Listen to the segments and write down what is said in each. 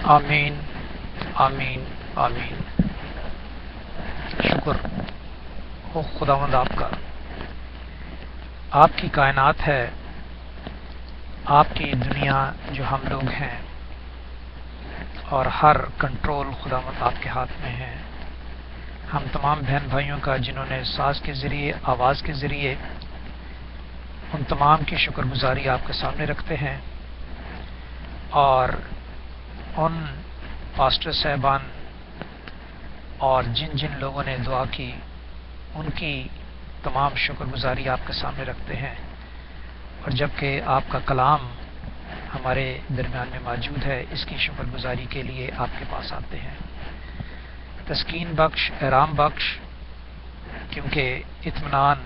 آمین آمین آمین۔ شکر ہو خداوند آپ کا، آپ کی کائنات ہے، آپ کی دنیا جو ہم لوگ ہیں، اور ہر کنٹرول خداوند آپ کے ہاتھ میں ہے۔ ہم تمام بہن بھائیوں کا جنہوں نے ساز کے ذریعے، آواز کے ذریعے، ان تمام کی شکر گزاری آپ کے سامنے رکھتے ہیں، اور ان پاسٹر صاحبان اور جن جن لوگوں نے دعا کی ان کی تمام شکر گزاری آپ کے سامنے رکھتے ہیں، اور جبکہ آپ کا کلام ہمارے درمیان میں موجود ہے، اس کی شکر گزاری کے لیے آپ کے پاس آتے ہیں۔ تسکین بخش، آرام بخش، کیونکہ اطمینان،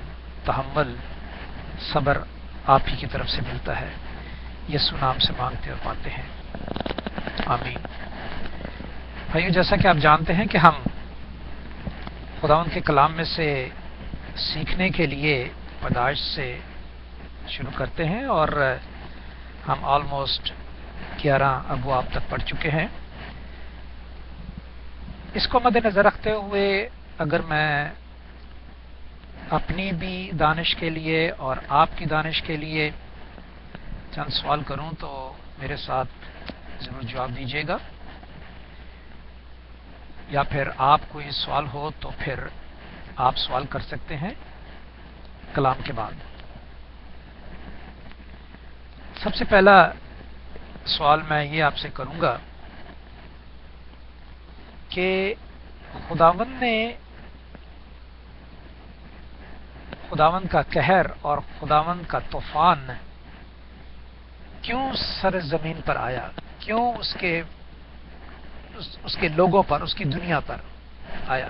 تحمل، صبر آپ ہی کی طرف سے ملتا ہے۔ یسوع نام سے مانگتے اور پاتے ہیں، آمین۔ بھائیو، جیسا کہ آپ جانتے ہیں کہ ہم خداوند کے کلام میں سے سیکھنے کے لیے پیدائش سے شروع کرتے ہیں، اور ہم آلموسٹ 11 ابواب تک پڑھ چکے ہیں۔ اس کو مد نظر رکھتے ہوئے اگر میں اپنی بھی دانش کے لیے اور آپ کی دانش کے لیے چند سوال کروں تو میرے ساتھ ضرور جواب دیجیے گا، یا پھر آپ کوئی سوال ہو تو پھر آپ سوال کر سکتے ہیں کلام کے بعد۔ سب سے پہلا سوال میں یہ آپ سے کروں گا کہ خداوند کا قہر اور خداوند کا طوفان کیوں سر زمین پر آیا، کیوں اس کے لوگوں پر، اس کی دنیا پر آیا؟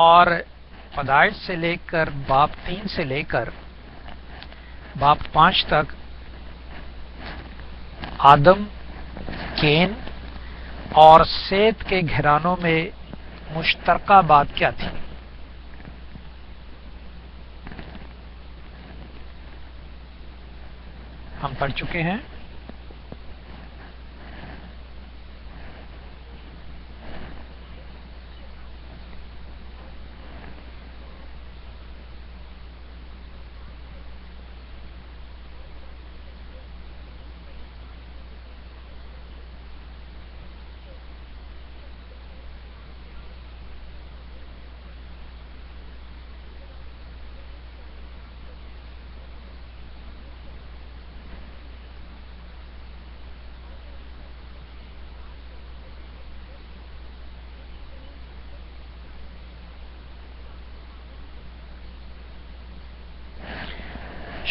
اور پیدائش سے لے کر باب 3 سے لے کر باب 5 تک آدم، کین اور سیت کے گھرانوں میں مشترکہ بات کیا تھی؟ ہم پڑھ چکے ہیں۔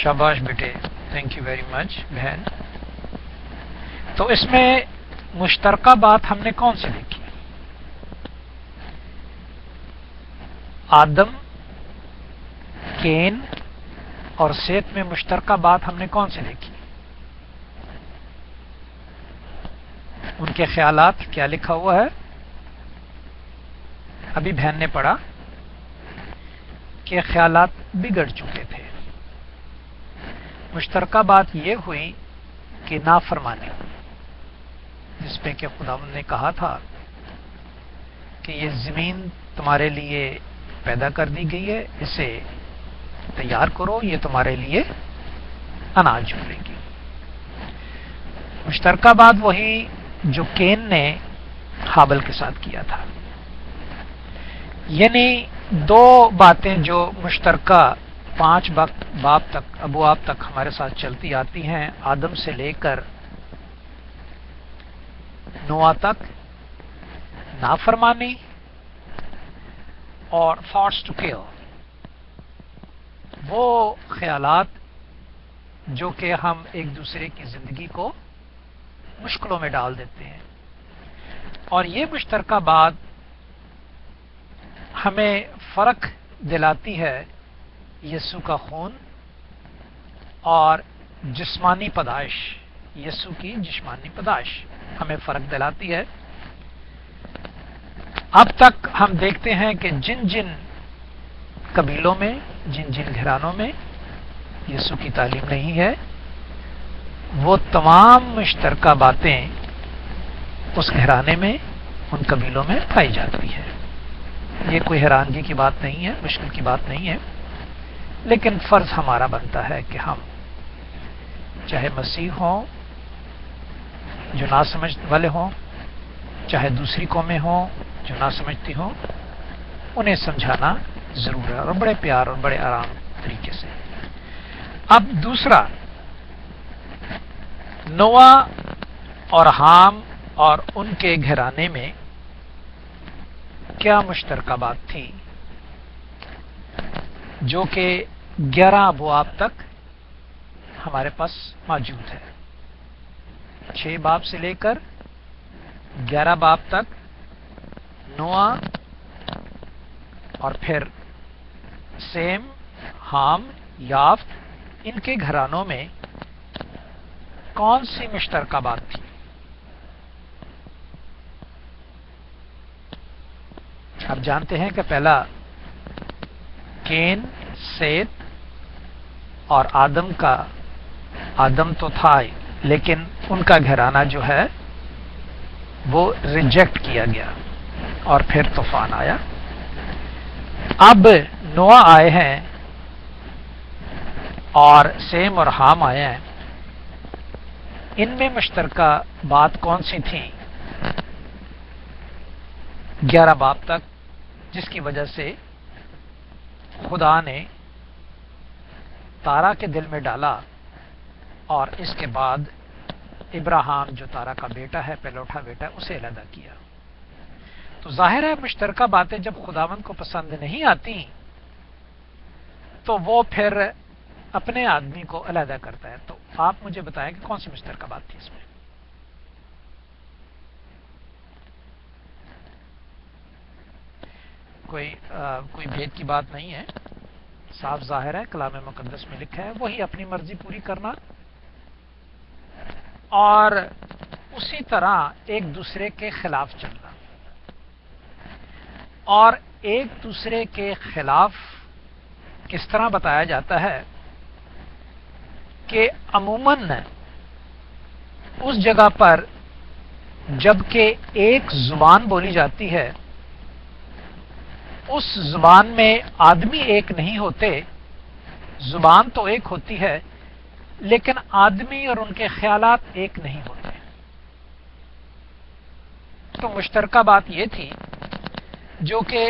شاباش بیٹے، تھینک یو ویری مچ بہن۔ تو اس میں مشترکہ بات ہم نے کون سی دیکھی؟ آدم، کین اور سیت میں مشترکہ بات ہم نے کون سی دیکھی؟ ان کے خیالات کیا لکھا ہوا ہے؟ ابھی بہن نے پڑھا کہ خیالات بگڑ چکے تھے۔ مشترکہ بات یہ ہوئی کہ نافرمانی، جس پہ کہ خداوند نے کہا تھا کہ یہ زمین تمہارے لیے پیدا کر دی گئی ہے، اسے تیار کرو، یہ تمہارے لیے اناج ملے گی۔ مشترکہ بات وہی جو کین نے حابل کے ساتھ کیا تھا، یعنی دو باتیں جو مشترکہ 5 باب تک، ابواب تک ہمارے ساتھ چلتی آتی ہیں، آدم سے لے کر نوح تک، نافرمانی اور thoughts to kill، وہ خیالات جو کہ ہم ایک دوسرے کی زندگی کو مشکلوں میں ڈال دیتے ہیں۔ اور یہ مشترکہ بات ہمیں فرق دلاتی ہے یسوع کا خون اور جسمانی پیدائش، یسوع کی جسمانی پیدائش ہمیں فرق دلاتی ہے۔ اب تک ہم دیکھتے ہیں کہ جن جن قبیلوں میں، جن جن گھرانوں میں یسوع کی تعلیم نہیں ہے، وہ تمام مشترکہ باتیں اس گھرانے میں، ان قبیلوں میں پائی جاتی ہے۔ یہ کوئی حیرانگی کی بات نہیں ہے، مشکل کی بات نہیں ہے، لیکن فرض ہمارا بنتا ہے کہ ہم چاہے مسیح ہوں جو نہ سمجھ والے ہوں، چاہے دوسری قومیں ہوں جو نہ سمجھتی ہوں، انہیں سمجھانا ضرور ہے، اور بڑے پیار اور بڑے آرام طریقے سے۔ اب دوسرا، نوح اور حام اور ان کے گھرانے میں کیا مشترکہ بات تھی جو کہ 11 ابواب تک ہمارے پاس موجود ہے۔ 6 باب سے لے کر 11 باب تک نوح اور پھر سیم، حام، یافت، ان کے گھرانوں میں کون سی مشترکہ بات تھی؟ آپ جانتے ہیں کہ پہلا کین، سیت اور آدم تو تھا ہی، لیکن ان کا گھرانہ جو ہے وہ ریجیکٹ کیا گیا اور پھر طوفان آیا۔ اب نوح آئے ہیں اور سیم اور حام آئے ہیں، ان میں مشترکہ بات کون سی تھی 11 باب تک، جس کی وجہ سے خدا نے تارا کے دل میں ڈالا اور اس کے بعد ابراہیم جو تارا کا بیٹا ہے، پہلوٹا بیٹا، اسے علیحدہ کیا؟ تو ظاہر ہے مشترکہ باتیں جب خداوند کو پسند نہیں آتی تو وہ پھر اپنے آدمی کو علیحدہ کرتا ہے۔ تو آپ مجھے بتائیں کہ کون سی مشترکہ بات تھی اس میں؟ کوئی بھید کی بات نہیں ہے، صاف ظاہر ہے، کلام مقدس میں لکھا ہے وہی اپنی مرضی پوری کرنا اور اسی طرح ایک دوسرے کے خلاف چلنا۔ اور ایک دوسرے کے خلاف کس طرح بتایا جاتا ہے کہ عموماً اس جگہ پر جب کہ ایک زبان بولی جاتی ہے، اس زبان میں آدمی ایک نہیں ہوتے، زبان تو ایک ہوتی ہے لیکن آدمی اور ان کے خیالات ایک نہیں ہوتے۔ تو مشترکہ بات یہ تھی جو کہ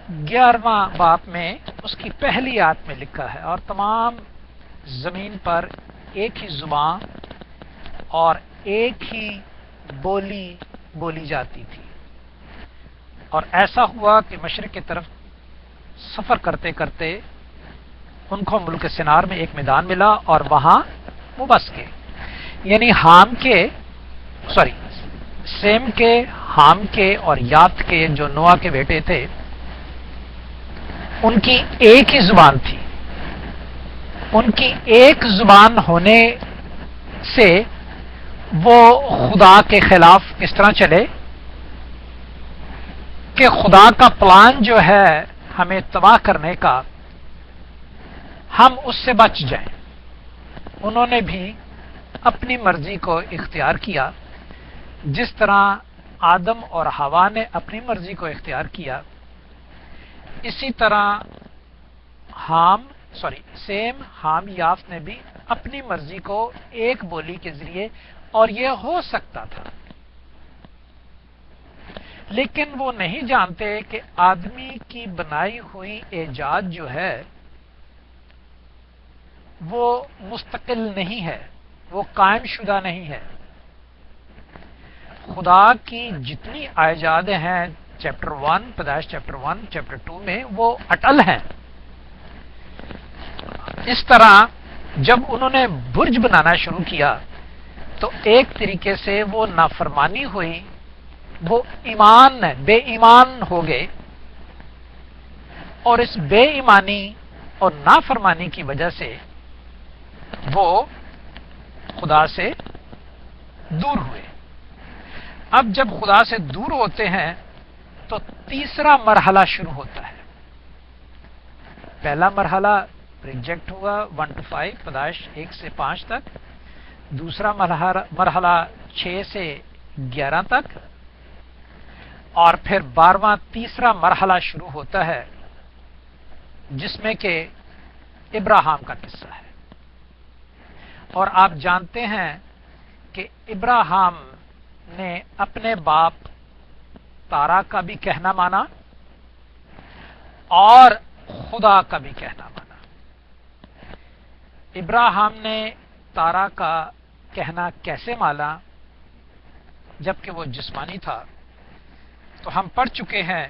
11واں باب میں اس کی پہلی آیت میں لکھا ہے، اور تمام زمین پر ایک ہی زبان اور ایک ہی بولی جاتی تھی۔ اور ایسا ہوا کہ مشرق کی طرف سفر کرتے کرتے ان کو ملک سنار میں ایک میدان ملا اور وہاں وہ بس گئے، یعنی سیم کے، حام کے اور یافت کے جو نوح کے بیٹے تھے، ان کی ایک ہی زبان تھی۔ ان کی ایک زبان ہونے سے وہ خدا کے خلاف کس طرح چلے کہ خدا کا پلان جو ہے ہمیں تباہ کرنے کا، ہم اس سے بچ جائیں۔ انہوں نے بھی اپنی مرضی کو اختیار کیا، جس طرح آدم اور حوا نے اپنی مرضی کو اختیار کیا، اسی طرح سیم، حام، یافت نے بھی اپنی مرضی کو ایک بولی کے ذریعے، اور یہ ہو سکتا تھا، لیکن وہ نہیں جانتے کہ آدمی کی بنائی ہوئی ایجاد جو ہے وہ مستقل نہیں ہے، وہ قائم شدہ نہیں ہے۔ خدا کی جتنی ایجادیں ہیں چیپٹر 1، پیدائش چیپٹر 1، چیپٹر 2 میں، وہ اٹل ہیں۔ اس طرح جب انہوں نے برج بنانا شروع کیا تو ایک طریقے سے وہ نافرمانی ہوئی، وہ بے ایمان ہو گئے، اور اس بے ایمانی اور نافرمانی کی وجہ سے وہ خدا سے دور ہوئے۔ اب جب خدا سے دور ہوتے ہیں تو تیسرا مرحلہ شروع ہوتا ہے۔ پہلا مرحلہ ریجیکٹ ہوا 1 to 5، پیدائش 1 سے 5 تک۔ دوسرا مرحلہ 6 سے 11 تک، اور پھر 12واں تیسرا مرحلہ شروع ہوتا ہے جس میں کہ ابراہیم کا قصہ ہے۔ اور آپ جانتے ہیں کہ ابراہیم نے اپنے باپ تارا کا بھی کہنا مانا اور خدا کا بھی کہنا مانا۔ ابراہیم نے تارا کا کہنا کیسے مانا جبکہ وہ جسمانی تھا؟ تو ہم پڑھ چکے ہیں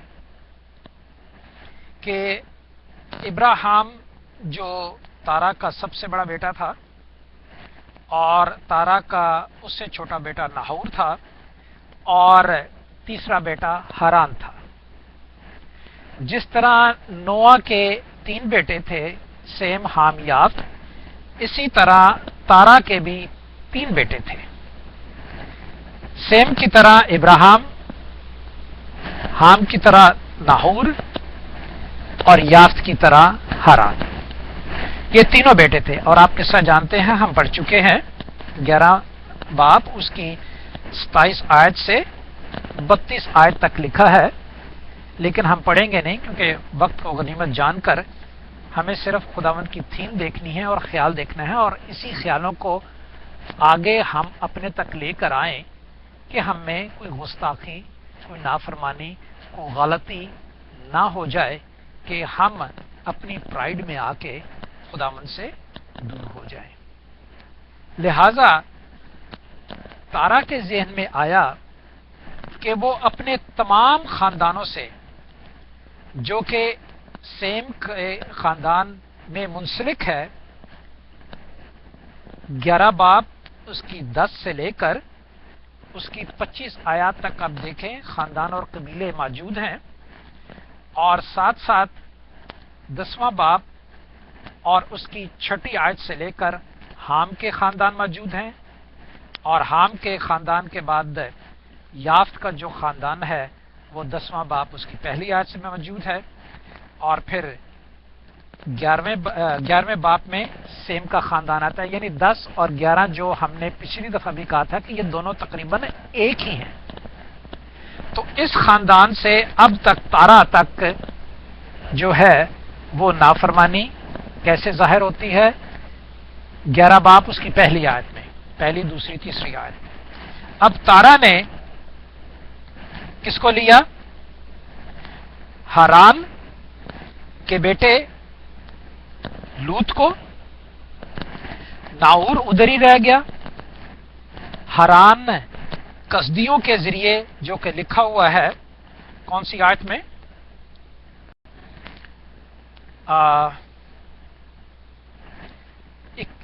کہ ابراہیم جو تارا کا سب سے بڑا بیٹا تھا اور تارا کا اس سے چھوٹا بیٹا ناہور تھا اور تیسرا بیٹا ہاران تھا۔ جس طرح نوح کے 3 بیٹے تھے، سیم، حام، یافت، اسی طرح تارا کے بھی 3 بیٹے تھے، سیم کی طرح ابراہیم، حام کی طرح ناہور اور یافت کی طرح ہاران۔ یہ تینوں بیٹے تھے، اور آپ قصہ جانتے ہیں، ہم پڑھ چکے ہیں 11 باب اس کی 27 آیت سے 32 آیت تک لکھا ہے، لیکن ہم پڑھیں گے نہیں کیونکہ وقت کو غنیمت جان کر ہمیں صرف خداوند کی تھیم دیکھنی ہے اور خیال دیکھنا ہے، اور اسی خیالوں کو آگے ہم اپنے تک لے کر آئیں کہ ہم میں کوئی گستاخی، کوئی نافرمانی، کوئی غلطی نہ ہو جائے کہ ہم اپنی پرائیڈ میں آ کے خداوند سے دور ہو جائیں۔ لہذا تارا کے ذہن میں آیا کہ وہ اپنے تمام خاندانوں سے، جو کہ سیم کے خاندان میں منسلک ہے، 11 باب اس کی 10 سے لے کر اس کی 25 آیات تک آپ دیکھیں، خاندان اور قبیلے موجود ہیں، اور ساتھ ساتھ 10واں باب اور اس کی 6 آیت سے لے کر حام کے خاندان موجود ہیں، اور حام کے خاندان کے بعد یافت کا جو خاندان ہے وہ 10واں باب اس کی 1 آیت سے موجود ہے، اور پھر 11ویں باب میں سیم کا خاندان آتا ہے، یعنی 10 اور 11 جو ہم نے پچھلی دفعہ بھی کہا تھا کہ یہ دونوں تقریباً ایک ہی ہیں۔ تو اس خاندان سے اب تک تارا تک جو ہے وہ نافرمانی کیسے ظاہر ہوتی ہے؟ 11 باب اس کی 1 آیت میں، 1، 2، 3 آیت میں۔ اب تارا نے کس کو لیا؟ ہاران کے بیٹے لوط کو، ناہور ادھر ہی رہ گیا، ہاران کسدیوں کے ذریعے، جو کہ لکھا ہوا ہے کون سی آیت میں؟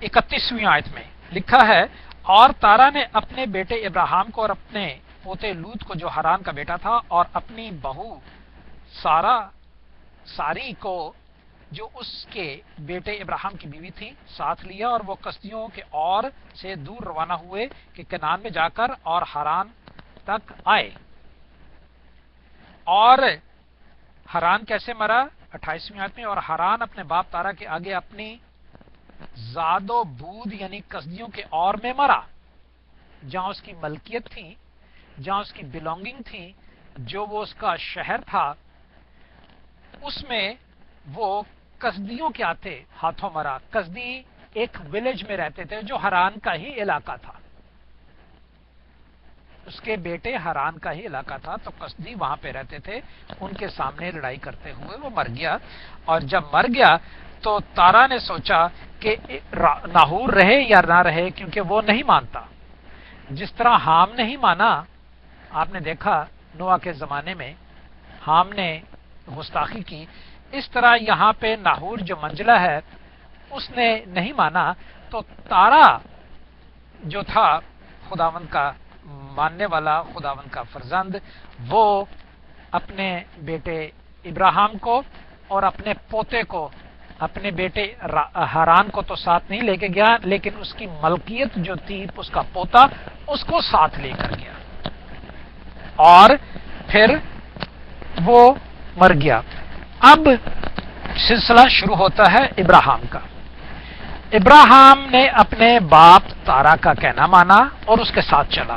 31ویں آیت میں لکھا ہے، اور تارا نے اپنے بیٹے ابراہیم کو اور اپنے پوتے لوط کو جو ہاران کا بیٹا تھا، اور اپنی بہو ساری کو جو اس کے بیٹے ابراہیم کی بیوی تھی ساتھ لیا، اور وہ کسدیوں کے اور سے دور روانہ ہوئے کہ کنعان میں جا کر اور ہاران تک آئے۔ اور ہاران کیسے مرا؟ 28ویں آیت میں، اور ہاران اپنے باپ تارا کے آگے اپنی زاد و بود یعنی کسدیوں کے اور میں مرا، جہاں اس کی ملکیت تھی، جہاں اس کی بلونگنگ تھی، جو وہ اس کا شہر تھا، اس میں وہ کسدیوں کیا تھے ہاتھوں مرا۔ کسدی ایک ولیج میں رہتے تھے جو ہاران کا ہی علاقہ تھا، اس کے بیٹے ہاران کا ہی علاقہ تھا، تو کسدی وہاں پہ رہتے تھے، ان کے سامنے لڑائی کرتے ہوئے وہ مر گیا۔ اور جب مر گیا تو تارا نے سوچا کہ ناہور رہے یا نہ رہے، کیونکہ وہ نہیں مانتا، جس طرح حام نہیں مانا۔ آپ نے دیکھا نوح کے زمانے میں حام نے گستاخی کی، اس طرح یہاں پہ ناہور جو منجلہ ہے اس نے نہیں مانا، تو تارا جو تھا خداوند کا ماننے والا، خداوند کا فرزند، وہ اپنے بیٹے ابراہیم کو اور اپنے پوتے کو، اپنے بیٹے ہاران کو تو ساتھ نہیں لے کے گیا، لیکن اس کی ملکیت جو تھی، اس کا پوتا، اس کو ساتھ لے کر گیا، اور پھر وہ مر گیا۔ اب سلسلہ شروع ہوتا ہے ابراہیم کا۔ ابراہیم نے اپنے باپ تارا کا کہنا مانا اور اس کے ساتھ چلا،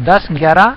10, 11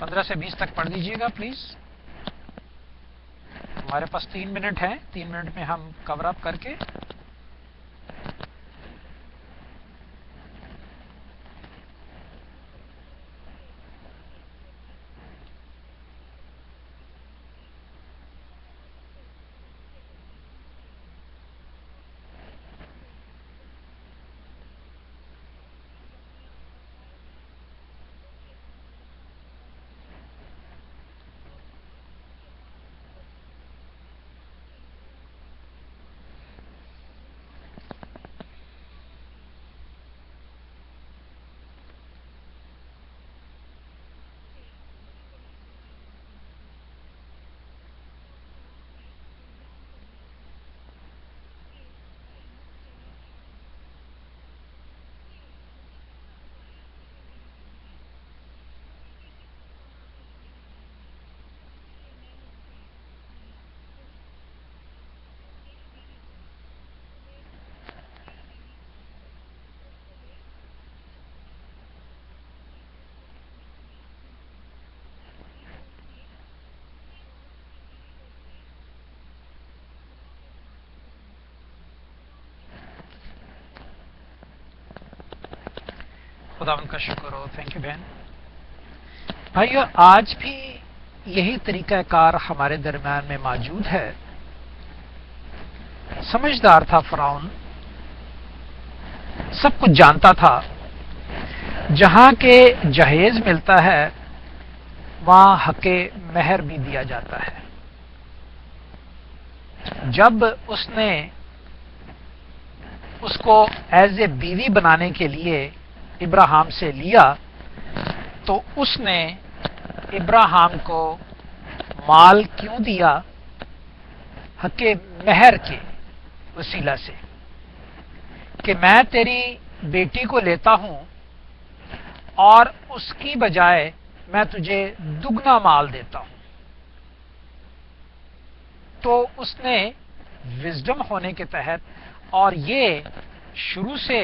15 سے 20 تک پڑھ دیجیے گا پلیز. ہمارے پاس 3 منٹ ہیں، 3 منٹ میں ہم کور اپ کر کے خداوند کا شکر ہو. تھینک یو بہن. بھائیو، آج بھی یہی طریقہ کار ہمارے درمیان میں موجود ہے. سمجھدار تھا فرعون، سب کچھ جانتا تھا. جہاں کے جہیز ملتا ہے وہاں حق مہر بھی دیا جاتا ہے. جب اس نے اس کو ایز اے بیوی بنانے کے لیے ابراہیم سے لیا تو اس نے ابراہیم کو مال کیوں دیا؟ حق مہر کے وسیلہ سے، کہ میں تیری بیٹی کو لیتا ہوں اور اس کی بجائے میں تجھے دگنا مال دیتا ہوں. تو اس نے وزڈم ہونے کے تحت، اور یہ شروع سے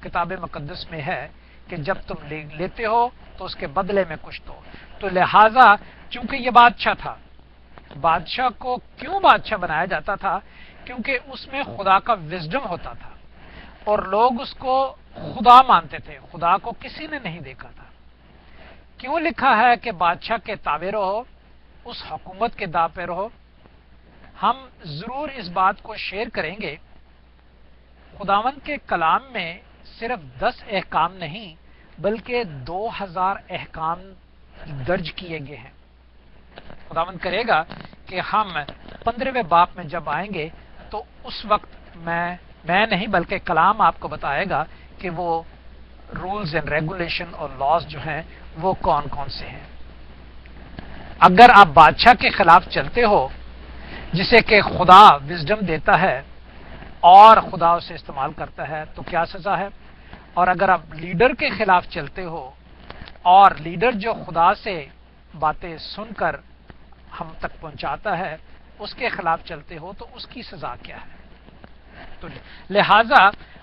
کتاب مقدس میں ہے کہ جب تم لیتے ہو تو اس کے بدلے میں کچھ دو. تو لہذا چونکہ یہ بادشاہ تھا، بادشاہ کو کیوں بادشاہ بنایا جاتا تھا؟ کیونکہ اس میں خدا کا وزڈم ہوتا تھا اور لوگ اس کو خدا مانتے تھے. خدا کو کسی نے نہیں دیکھا تھا. کیوں لکھا ہے کہ بادشاہ کے تابع رہو، اس حکومت کے داں پہ رہو؟ ہم ضرور اس بات کو شیئر کریں گے. خداوند کے کلام میں صرف 10 احکام نہیں بلکہ 2000 احکام درج کیے گئے ہیں. خداوند کرے گا کہ ہم 15ویں باب میں جب آئیں گے تو اس وقت میں نہیں بلکہ کلام آپ کو بتائے گا کہ وہ رولز اینڈ ریگولیشن اور لاز جو ہیں وہ کون کون سے ہیں. اگر آپ بادشاہ کے خلاف چلتے ہو جسے کہ خدا وزڈم دیتا ہے اور خدا اسے استعمال کرتا ہے تو کیا سزا ہے؟ اور اگر آپ لیڈر کے خلاف چلتے ہو اور لیڈر جو خدا سے باتیں سن کر ہم تک پہنچاتا ہے اس کے خلاف چلتے ہو تو اس کی سزا کیا ہے؟ تو لہذا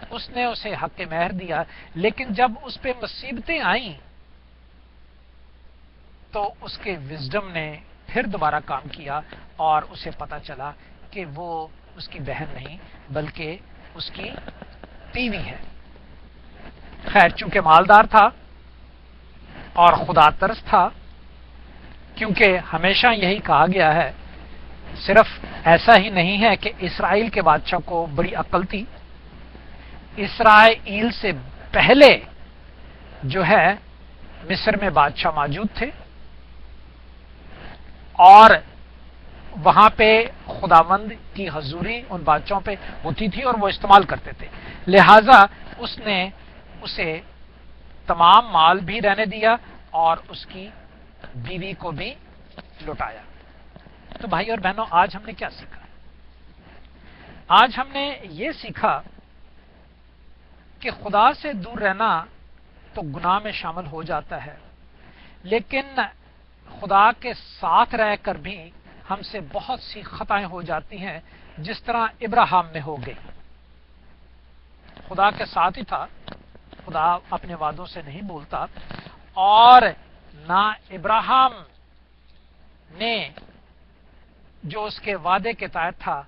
اس نے اسے حق مہر دیا. لیکن جب اس پہ مصیبتیں آئیں تو اس کے وزڈم نے پھر دوبارہ کام کیا اور اسے پتا چلا کہ وہ اس کی بہن نہیں بلکہ اس کی بیوی ہے. خیر، چونکہ مالدار تھا اور خدا ترس تھا، کیونکہ ہمیشہ یہی کہا گیا ہے، صرف ایسا ہی نہیں ہے کہ اسرائیل کے بادشاہ کو بڑی عقل تھی. اسرائیل سے پہلے جو ہے مصر میں بادشاہ موجود تھے اور وہاں پہ خداوند کی حضوری ان بادشاہوں پہ ہوتی تھی اور وہ استعمال کرتے تھے. لہذا اس نے اسے تمام مال بھی رہنے دیا اور اس کی بیوی کو بھی لٹایا. تو بھائی اور بہنوں، آج ہم نے کیا سیکھا؟ آج ہم نے یہ سیکھا کہ خدا سے دور رہنا تو گناہ میں شامل ہو جاتا ہے، لیکن خدا کے ساتھ رہ کر بھی ہم سے بہت سی خطائیں ہو جاتی ہیں، جس طرح ابراہیم میں ہو گئی. خدا کے ساتھ ہی تھا، خدا اپنے وعدوں سے نہیں بھولتا، اور نہ ابراہیم نے جو اس کے وعدے کے تحت تھا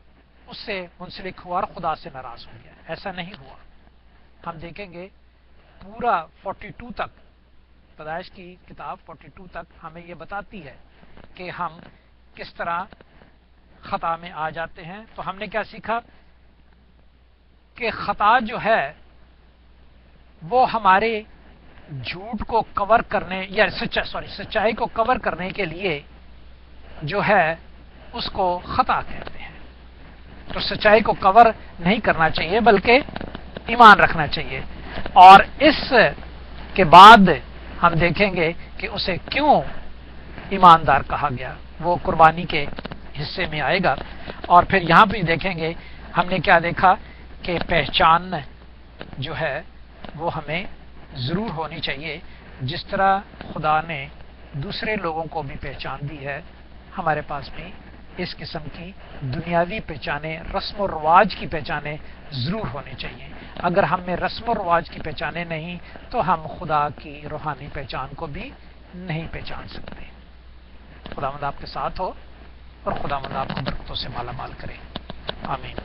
اس سے منسلک ہوا اور خدا سے ناراض ہو گیا. ایسا نہیں ہوا. ہم دیکھیں گے پورا 42 تک، پیدائش کی کتاب 42 تک ہمیں یہ بتاتی ہے کہ ہم کس طرح خطا میں آ جاتے ہیں. تو ہم نے کیا سیکھا کہ خطا جو ہے وہ ہمارے جھوٹ کو کور کرنے یا سچائی کو کور کرنے کے لیے جو ہے اس کو خطا کہتے ہیں. تو سچائی کو کور نہیں کرنا چاہیے بلکہ ایمان رکھنا چاہیے. اور اس کے بعد ہم دیکھیں گے کہ اسے کیوں ایماندار کہا گیا، وہ قربانی کے حصے میں آئے گا. اور پھر یہاں بھی دیکھیں گے ہم نے کیا دیکھا کہ پہچان جو ہے وہ ہمیں ضرور ہونی چاہیے. جس طرح خدا نے دوسرے لوگوں کو بھی پہچان دی ہے، ہمارے پاس بھی اس قسم کی دنیاوی پہچانیں، رسم و رواج کی پہچانیں ضرور ہونی چاہیے. اگر ہم میں رسم و رواج کی پہچانیں نہیں تو ہم خدا کی روحانی پہچان کو بھی نہیں پہچان سکتے. خداوند آپ کے ساتھ ہو اور خداوند آپ کو برکتوں سے مالا مال کرے. آمین.